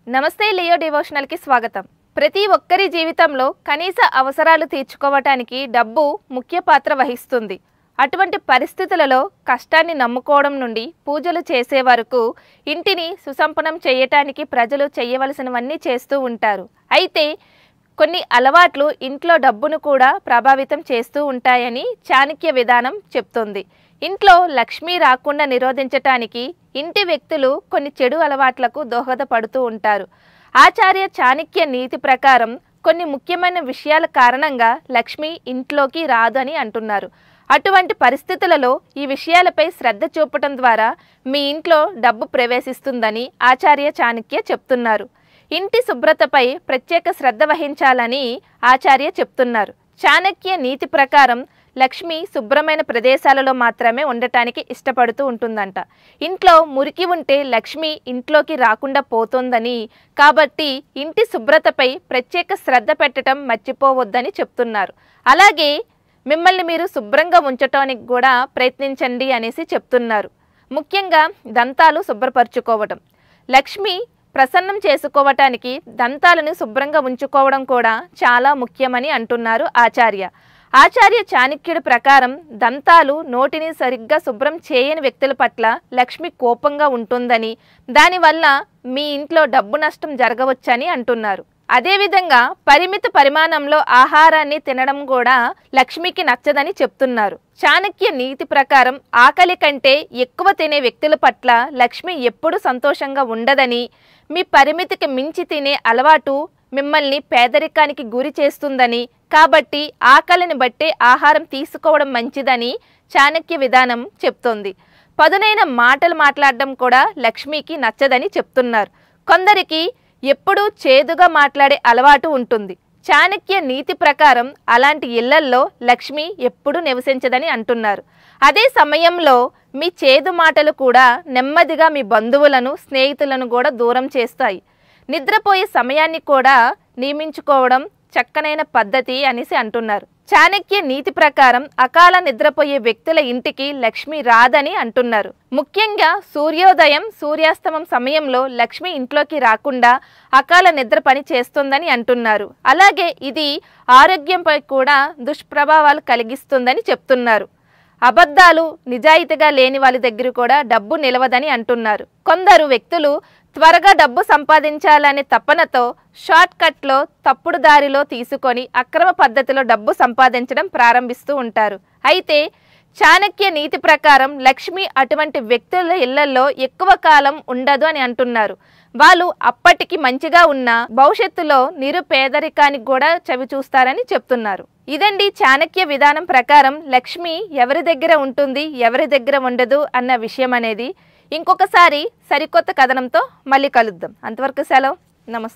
నమస్తే Leo devotional కి స్వాగతం. ప్రతి ఒక్కరి జీవితంలో కనీస అవసరాలు తీర్చుకోవడానికి డబ్బు ముఖ్య పాత్ర వహిస్తుంది. అటువంటి పరిస్థితులలో కష్టాన్ని నమ్ముకోవడం నుండి పూజలు చేసే వరకు ఇంటిని సుసంపన్నం చేయటానికి ప్రజలు చేయవలసినవన్నీ చేస్తూ ఉంటారు. అయితే కొన్ని అలవాట్లు ఇంట్లో డబ్బును కూడా ప్రభావితం చేస్తూ ఉంటాయని చాణక్య విధానం చెప్తుంది. ఇంట్లో లక్ష్మి రాకుండా నిరోధించటానికి ఇంటి వ్యక్తులు కొన్ని చెడు అలవాట్లకు దోహదపడుతూ ఉంటారు. ఆచార్య చాణక్య నీతి ప్రకారం కొన్ని ముఖ్యమైన విషయాల కారణంగా లక్ష్మి ఇంట్లోకి రాదు అని అంటున్నారు. అటువంటి పరిస్థితులలో ఈ విషయాలపై శ్రద్ధ చూపటం ద్వారా మీ ఇంట్లో డబ్బు ప్రవేశిస్తుందని ఆచార్య చాణక్య చెప్తున్నారు. ఇంటి శుభ్రతపై ప్రత్యేక శ్రద్ధ వహించాలని ఆచార్య చెప్తున్నారు. చాణక్య నీతి ప్రకారం లక్ష్మి శుభ్రమైన ప్రదేశాలలో మాత్రమే ఉండటానికి ఇష్టపడుతూ ఉంటుందంట. ఇంట్లో మురికి ఉంటే లక్ష్మి ఇంట్లోకి రాకుండా పోతుందని, కాబట్టి ఇంటి శుభ్రతపై ప్రత్యేక శ్రద్ధ పెట్టడం మర్చిపోవద్దని చెప్తున్నారు. అలాగే మిమ్మల్ని మీరు శుభ్రంగా ఉంచటానికి కూడా ప్రయత్నించండి అనేసి చెప్తున్నారు. ముఖ్యంగా దంతాలు శుభ్రపరచుకోవడం. లక్ష్మి ప్రసన్నం చేసుకోవటానికి దంతాలను శుభ్రంగా ఉంచుకోవడం కూడా చాలా ముఖ్యమని అంటున్నారు ఆచార్య. ఆచార్య చాణక్యుడి ప్రకారం దంతాలు నోటిని సరిగ్గా శుభ్రం చేయని వ్యక్తుల పట్ల లక్ష్మి కోపంగా ఉంటుందని, దానివల్ల మీ ఇంట్లో డబ్బు నష్టం జరగవచ్చని అంటున్నారు. అదేవిధంగా పరిమిత పరిమాణంలో ఆహారాన్ని తినడం కూడా లక్ష్మికి నచ్చదని చెప్తున్నారు. చాణక్య నీతి ప్రకారం ఆకలి కంటే ఎక్కువ తినే వ్యక్తుల పట్ల లక్ష్మి ఎప్పుడూ సంతోషంగా ఉండదని, మీ పరిమితికి మించి తినే అలవాటు మిమ్మల్ని పేదరికానికి గురి చేస్తుందని, కాబట్టి ఆకలిని బట్టే ఆహారం తీసుకోవడం మంచిదని చాణక్య విధానం చెప్తోంది. పదునైన మాటలు మాట్లాడడం కూడా లక్ష్మికి నచ్చదని చెప్తున్నారు. కొందరికి ఎప్పుడూ చేదుగా మాట్లాడే అలవాటు ఉంటుంది. చాణక్య నీతి ప్రకారం అలాంటి ఇళ్లల్లో లక్ష్మి ఎప్పుడూ నివసించదని అంటున్నారు. అదే సమయంలో మీ చేదు మాటలు కూడా నెమ్మదిగా మీ బంధువులను, స్నేహితులను కూడా దూరం చేస్తాయి. నిద్రపోయే సమయాన్ని కూడా నియమించుకోవడం చక్కనైన పద్ధతి అనేసి అంటున్నారు. చాణక్య నీతి ప్రకారం అకాల నిద్రపోయే వ్యక్తుల ఇంటికి లక్ష్మి రాదని అంటున్నారు. ముఖ్యంగా సూర్యోదయం, సూర్యాస్తమం సమయంలో లక్ష్మి ఇంట్లోకి రాకుండా అకాల నిద్ర పని చేస్తుందని అంటున్నారు. అలాగే ఇది ఆరోగ్యంపై కూడా దుష్ప్రభావాలు కలిగిస్తుందని చెప్తున్నారు. అబద్ధాలు, నిజాయితీగా లేని వాళ్ళ దగ్గర కూడా డబ్బు నిలవదని అంటున్నారు. కొందరు వ్యక్తులు త్వరగా డబ్బు సంపాదించాలనే తపనతో షార్ట్ కట్లో తప్పుడు దారిలో తీసుకొని అక్రమ పద్ధతిలో డబ్బు సంపాదించడం ప్రారంభిస్తూ ఉంటారు. అయితే చాణక్య నీతి ప్రకారం లక్ష్మి అటువంటి వ్యక్తుల ఇళ్లలో ఎక్కువ కాలం ఉండదు అని అంటున్నారు. వాళ్ళు అప్పటికి మంచిగా ఉన్న భవిష్యత్తులో నిరుపేదరికానికి కూడా చవి చూస్తారని చెప్తున్నారు. ఇదండి చాణక్య విధానం ప్రకారం లక్ష్మి ఎవరి దగ్గర ఉంటుంది, ఎవరి దగ్గర ఉండదు అన్న విషయం అనేది. ఇంకొకసారి సరికొత్త కథనంతో మళ్ళీ కలుద్దాం. అంతవరకు సెలవు. నమస్తే.